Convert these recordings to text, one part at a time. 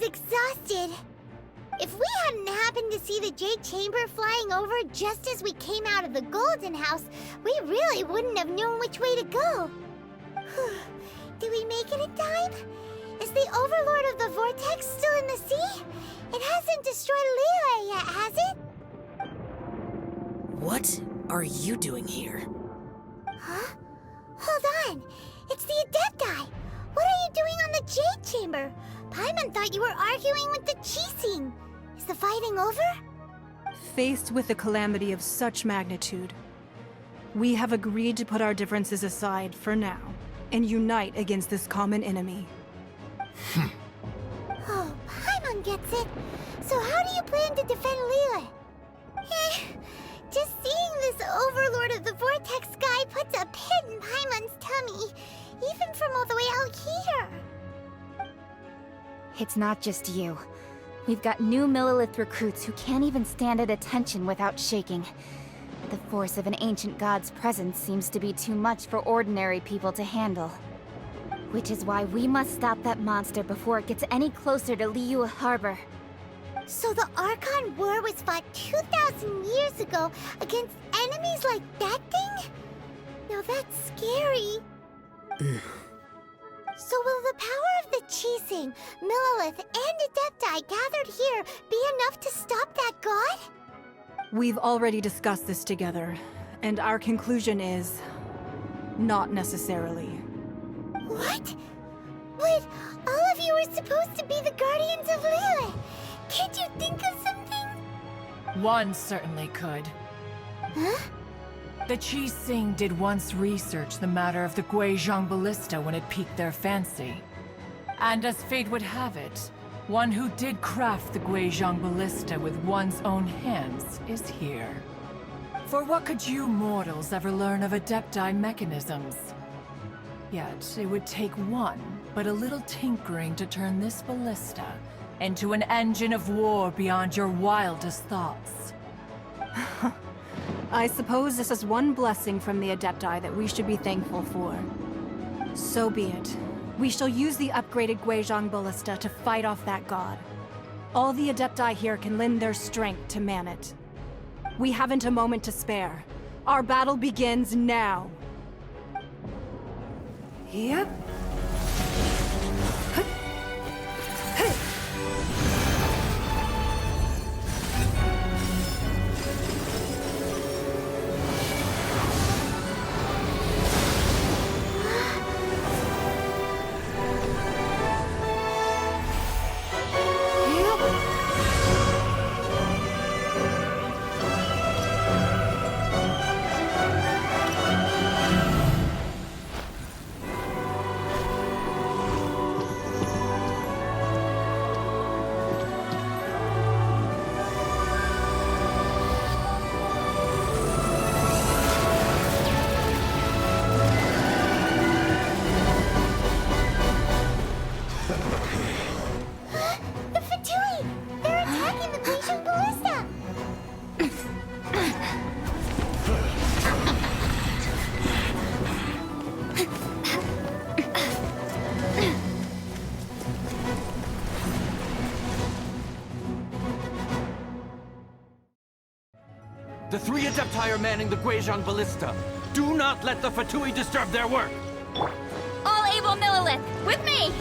Exhausted. If we hadn't happened to see the Jade Chamber flying over just as we came out of the Golden House, we really wouldn't have known which way to go. Did we make it in time? Is the Overlord of the Vortex still in the sea? It hasn't destroyed Leela yet, has it? What are you doing here? Huh? Hold on. It's the Adepti. What are you doing on the Jade Chamber? Paimon thought you were arguing with the Qixing. Is the fighting over? Faced with a calamity of such magnitude, we have agreed to put our differences aside for now and unite against this common enemy. Oh, Paimon gets it. So how do you plan to defend Leela? Just seeing this Overlord of the Vortex guy puts a pit in Paimon's tummy, even from all the way out here. It's not just you. We've got new Millilith recruits who can't even stand at attention without shaking. The force of an ancient god's presence seems to be too much for ordinary people to handle. Which is why we must stop that monster before it gets any closer to Liyue Harbor. So the Archon War was fought 2,000 years ago against enemies like that thing? Now that's scary. So will the power of the Qixing, Millilith, and Adepti gathered here be enough to stop that god? We've already discussed this together, and our conclusion is... not necessarily. What? But all of you were supposed to be the guardians of Leela. Can't you think of something? One certainly could. Huh? The Qixing did once research the matter of the Guizhong Ballista when it piqued their fancy. And as fate would have it, one who did craft the Guizhong Ballista with one's own hands is here. For what could you mortals ever learn of Adepti mechanisms? Yet, it would take one, but a little tinkering to turn this ballista into an engine of war beyond your wildest thoughts. I suppose this is one blessing from the Adepti that we should be thankful for. So be it. We shall use the upgraded Guizhong Ballista to fight off that god. All the Adepti here can lend their strength to man it. We haven't a moment to spare. Our battle begins now. Yep. The three Adepti are manning the Guizhong Ballista. Do not let the Fatui disturb their work! All able Millilith, with me!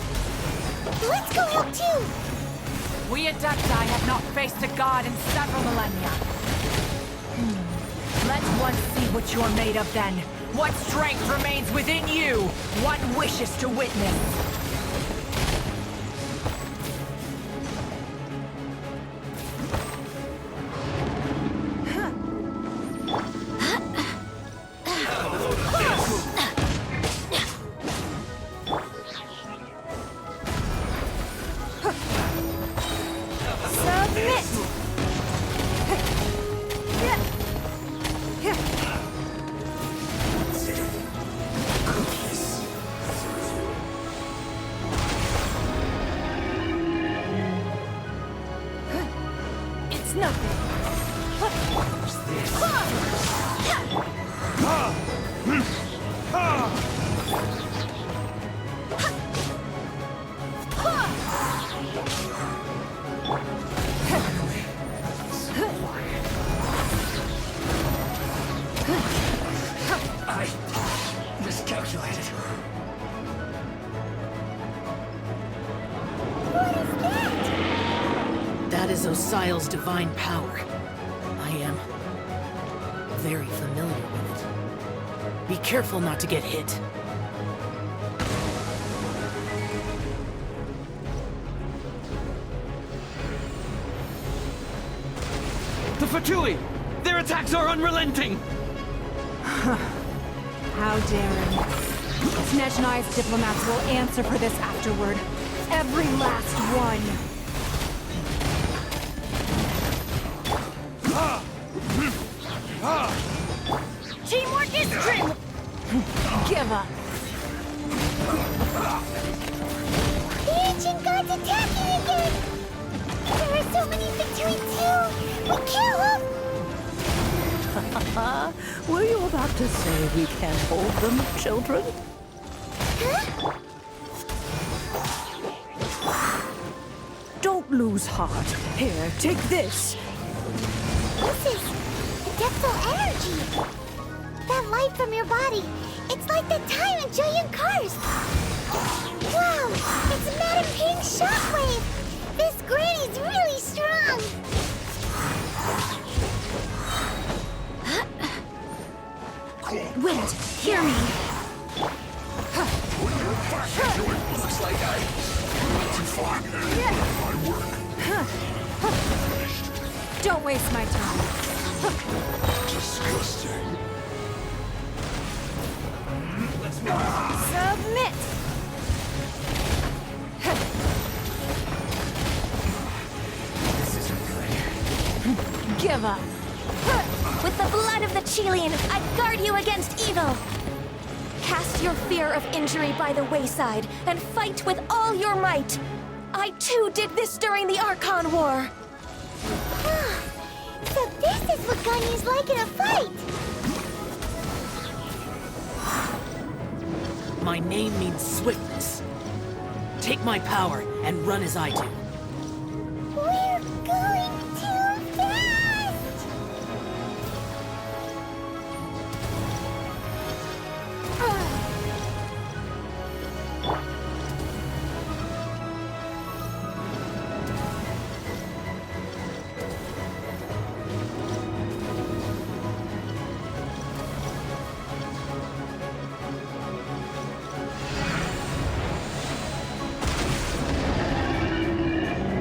Let's go out too! We Adepti have not faced a god in several millennia. Let one see what you're made of then. What strength remains within you? What wishes to witness? I miscalculated. That is Osial's divine power. I am very familiar with it. Be careful not to get hit. The Fatui! Their attacks are unrelenting! How daring. Snezhnai's diplomats will answer for this afterward. Every last one. Teamwork is dream! Give up. The ancient god's attacking again! There are so many between two! We kill them! Were you about to say we can't hold them, children? Huh? Don't lose heart. Here, take this. This is adeptal energy! That light from your body, it's like the time in Julian Cars! Wow! It's Madame Ping's shockwave! This granny's really strong! Wind, hear me. Looks like I went too far. My work. Don't waste my time. Disgusting. Submit! This isn't good. Give up. With the blood of the Chilean, I guard you against evil! Cast your fear of injury by the wayside, and fight with all your might! I too did this during the Archon War! So this is what Ganyu's like in a fight! My name means swiftness. Take my power and run as I do. We're going too fast!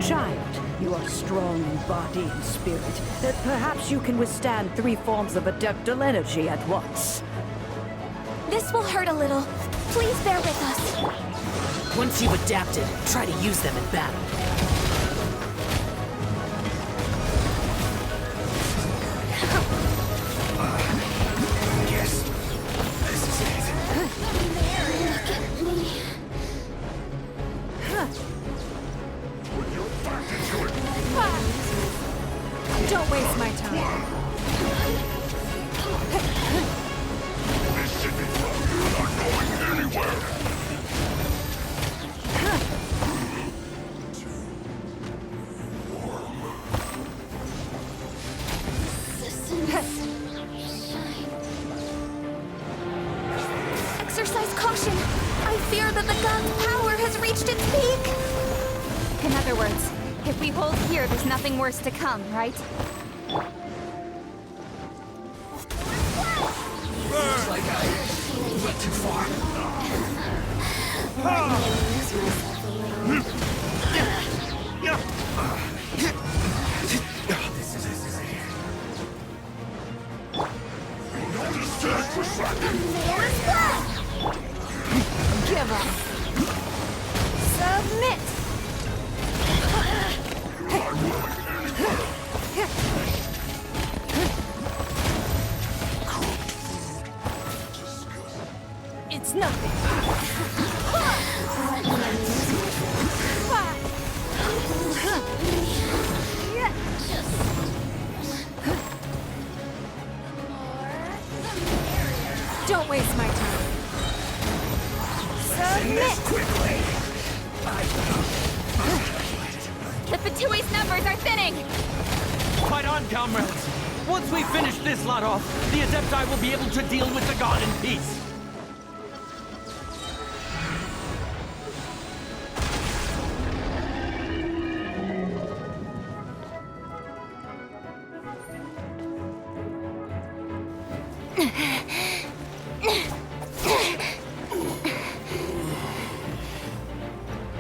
Child, you are strong in body and spirit. Perhaps you can withstand 3 forms of adeptal energy at once. This will hurt a little. Please bear with us. Once you've adapted, try to use them in battle. Yes. This is it. Don't waste my time. This should be fun. You're not going anywhere. Exercise caution! I fear that the god's power has reached its peak! In other words, if we hold here, there's nothing worse to come, right? Looks like I went too far. This is it. Don't stand for slacking. Give up. Submit! It's nothing. Don't waste my time. This quickly! The Fatui's numbers are thinning! Fight on, comrades! Once we finish this lot off, the Adepti will be able to deal with the god in peace.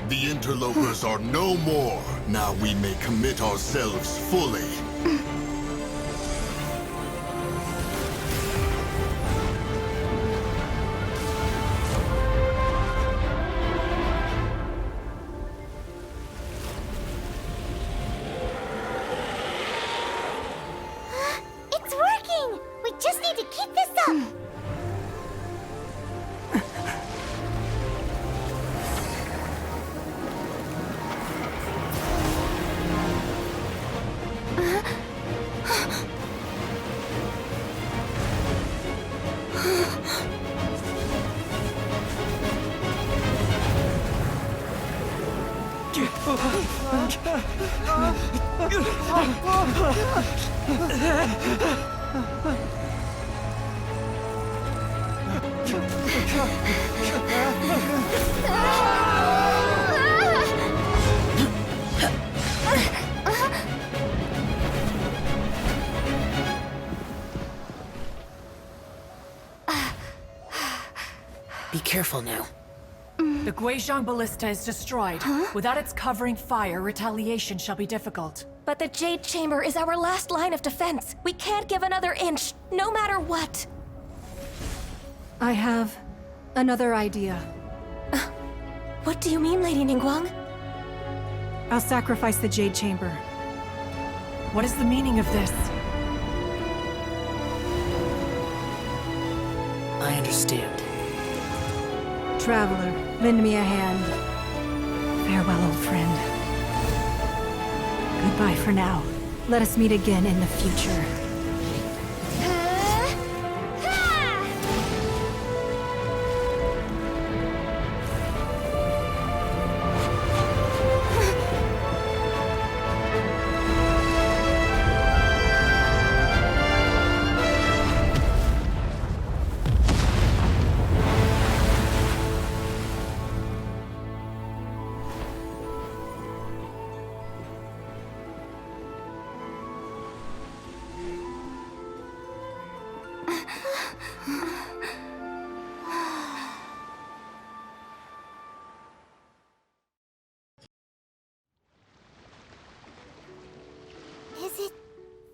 The interlopers are no more. Now we may commit ourselves fully. It's working! We just need to keep this up! Be careful now. The Guizhong Ballista is destroyed. Without its covering fire, retaliation shall be difficult. But the Jade Chamber is our last line of defense. We can't give another inch, no matter what. I have another idea. What do you mean, Lady Ningguang? I'll sacrifice the Jade Chamber. What is the meaning of this? I understand. Traveler, lend me a hand. Farewell, old friend. Goodbye for now. Let us meet again in the future. Is it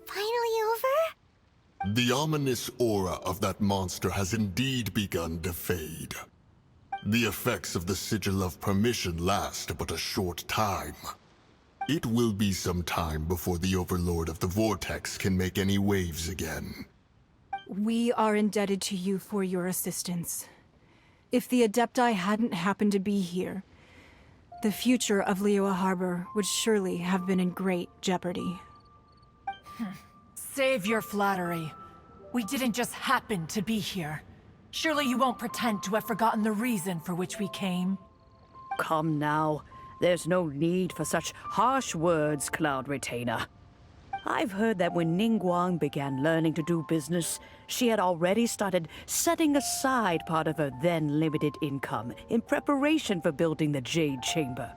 finally over? The ominous aura of that monster has indeed begun to fade. The effects of the Sigil of Permission last but a short time. It will be some time before the Overlord of the Vortex can make any waves again. We are indebted to you for your assistance. If the Adepti hadn't happened to be here, the future of Liyue Harbor would surely have been in great jeopardy. Save your flattery. We didn't just happen to be here. Surely you won't pretend to have forgotten the reason for which we came. Come now. There's no need for such harsh words, Cloud Retainer. I've heard that when Ningguang began learning to do business, she had already started setting aside part of her then limited income in preparation for building the Jade Chamber.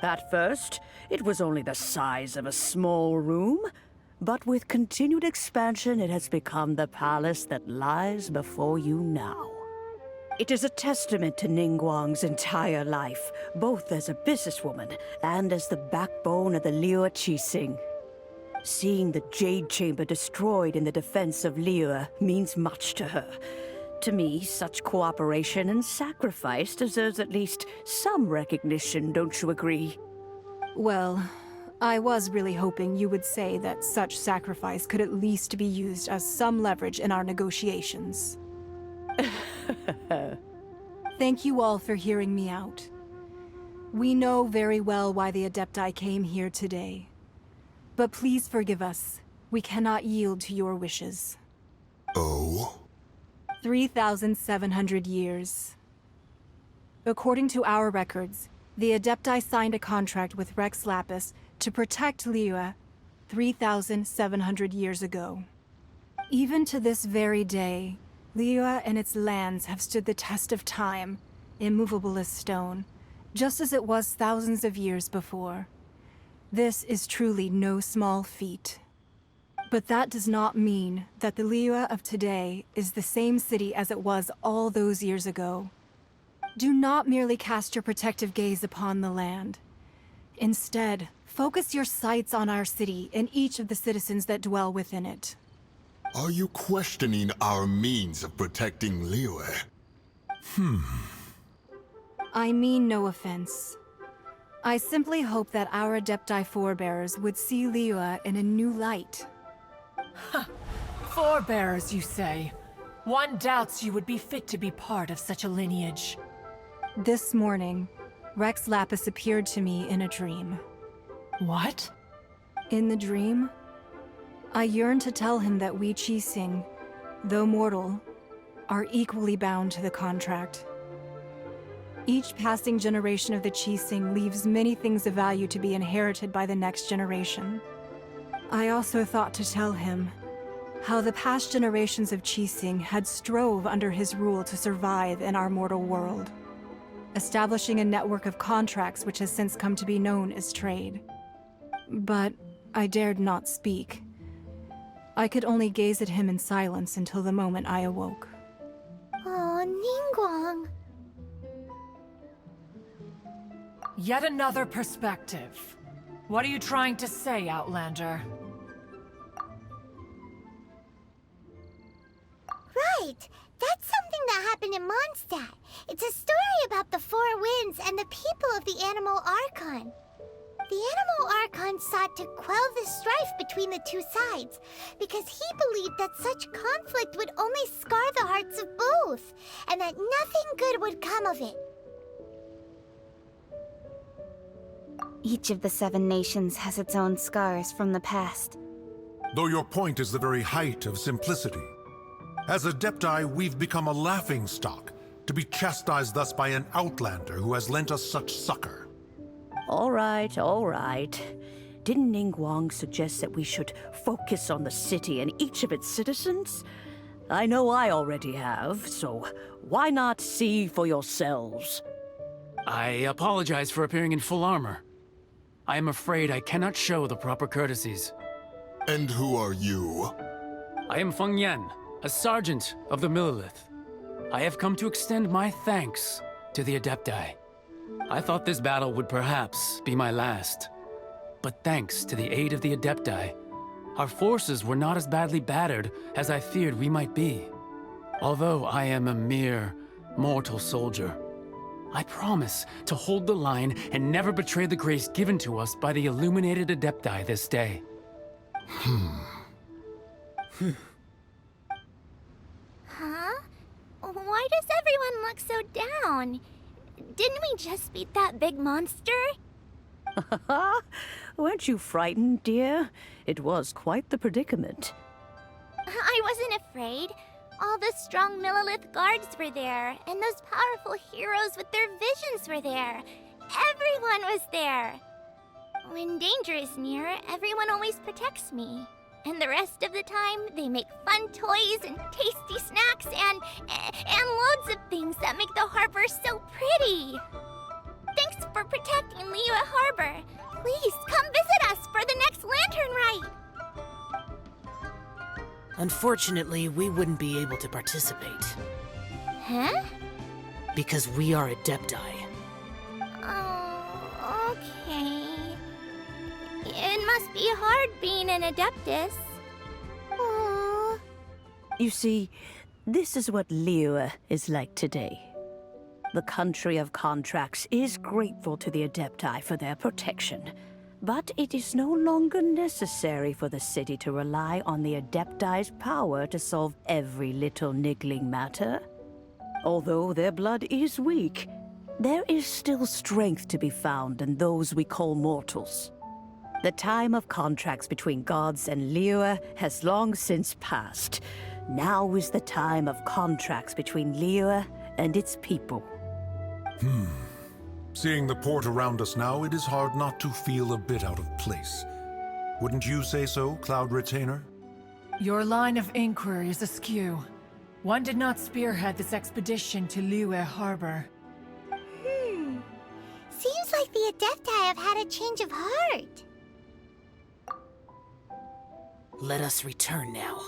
At first, it was only the size of a small room, but with continued expansion, it has become the palace that lies before you now. It is a testament to Ningguang's entire life, both as a businesswoman and as the backbone of the Liyue Qixing. Seeing the Jade Chamber destroyed in the defense of Liyue means much to her. To me, such cooperation and sacrifice deserves at least some recognition, don't you agree? Well, I was really hoping you would say that such sacrifice could at least be used as some leverage in our negotiations. Thank you all for hearing me out. We know very well why the Adepti came here today. But please forgive us. We cannot yield to your wishes. Oh? 3,700 years. According to our records, the Adepti signed a contract with Rex Lapis to protect Liyue 3,700 years ago. Even to this very day, Liyue and its lands have stood the test of time, immovable as stone, just as it was thousands of years before. This is truly no small feat. But that does not mean that the Liyue of today is the same city as it was all those years ago. Do not merely cast your protective gaze upon the land. Instead, focus your sights on our city and each of the citizens that dwell within it. Are you questioning our means of protecting Liyue? I mean no offense. I simply hope that our Adepti forebears would see Liyue in a new light. Forebearers, you say? One doubts you would be fit to be part of such a lineage. This morning, Rex Lapis appeared to me in a dream. What? In the dream, I yearned to tell him that we Qixing, though mortal, are equally bound to the contract. Each passing generation of the Qixing leaves many things of value to be inherited by the next generation. I also thought to tell him how the past generations of Qixing had strove under his rule to survive in our mortal world, establishing a network of contracts which has since come to be known as trade. But I dared not speak. I could only gaze at him in silence until the moment I awoke. Oh, Ningguang. Yet another perspective. What are you trying to say, Outlander? Right! That's something that happened in Mondstadt. It's a story about the Four Winds and the people of the Animal Archon. The Animal Archon sought to quell the strife between the two sides, because he believed that such conflict would only scar the hearts of both, and that nothing good would come of it. Each of the 7 nations has its own scars from the past. Though your point is the very height of simplicity. As Adepti, we've become a laughingstock, to be chastised thus by an outlander who has lent us such succor. All right, all right. Didn't Ningguang suggest that we should focus on the city and each of its citizens? I know I already have, so why not see for yourselves? I apologize for appearing in full armor. I am afraid I cannot show the proper courtesies. And who are you? I am Feng Yan, a sergeant of the Millelith. I have come to extend my thanks to the Adepti. I thought this battle would perhaps be my last. But thanks to the aid of the Adepti, our forces were not as badly battered as I feared we might be. Although I am a mere mortal soldier, I promise to hold the line and never betray the grace given to us by the illuminated Adepti this day. Huh? Why does everyone look so down? Didn't we just beat that big monster? Weren't you frightened, dear? It was quite the predicament. I wasn't afraid. All the strong Millelith guards were there, and those powerful heroes with their visions were there. Everyone was there. When danger is near, everyone always protects me. And the rest of the time, they make fun toys and tasty snacks and loads of things that make the harbor so pretty. Thanks for protecting Liyue Harbor. Please come visit us for the next lantern rite. Unfortunately, we wouldn't be able to participate. Huh? Because we are Adepti. Oh, okay. It must be hard being an Adeptus. Aww. You see, this is what Liyue is like today. The country of contracts is grateful to the Adepti for their protection, but it is no longer necessary for the city to rely on the Adepti's power to solve every little niggling matter. Although their blood is weak, there is still strength to be found in those we call mortals. The time of contracts between gods and Liyue has long since passed. Now is the time of contracts between Liyue and its people. Seeing the port around us now, it is hard not to feel a bit out of place. Wouldn't you say so, Cloud Retainer? Your line of inquiry is askew. One did not spearhead this expedition to Liyue Harbor. Seems like the Adepti have had a change of heart. Let us return now.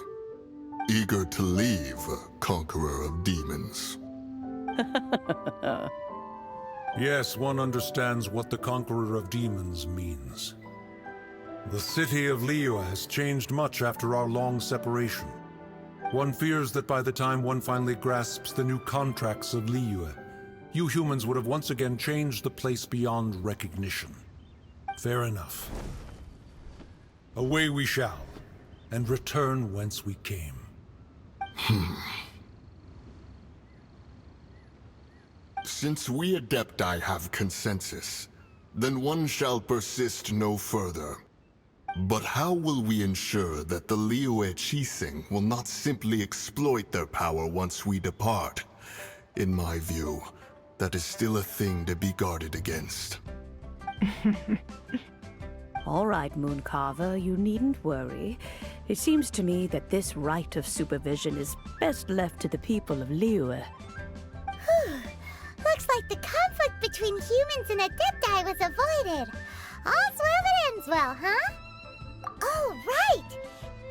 Eager to leave, Conqueror of Demons. Yes, one understands what the Conqueror of Demons means. The city of Liyue has changed much after our long separation. One fears that by the time one finally grasps the new contracts of Liyue, you humans would have once again changed the place beyond recognition. Fair enough. Away we shall, and return whence we came. Since we Adepti have consensus, then one shall persist no further. But how will we ensure that the Liyue Qixing will not simply exploit their power once we depart? In my view, that is still a thing to be guarded against. All right, Mooncarver, you needn't worry. It seems to me that this right of supervision is best left to the people of Liyue. Looks like the conflict between humans and Adepti was avoided. All's well that ends well, huh? Oh, right!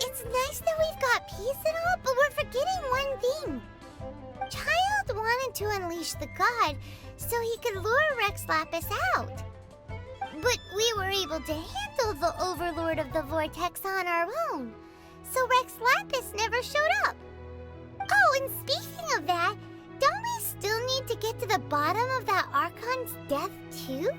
It's nice that we've got peace and all, but we're forgetting one thing. Child wanted to unleash the god so he could lure Rex Lapis out. But we were able to handle the Overlord of the Vortex on our own, so Rex Lapis never showed up. Oh, and speaking of that, don't we still need to get to the bottom of that Archon's death too?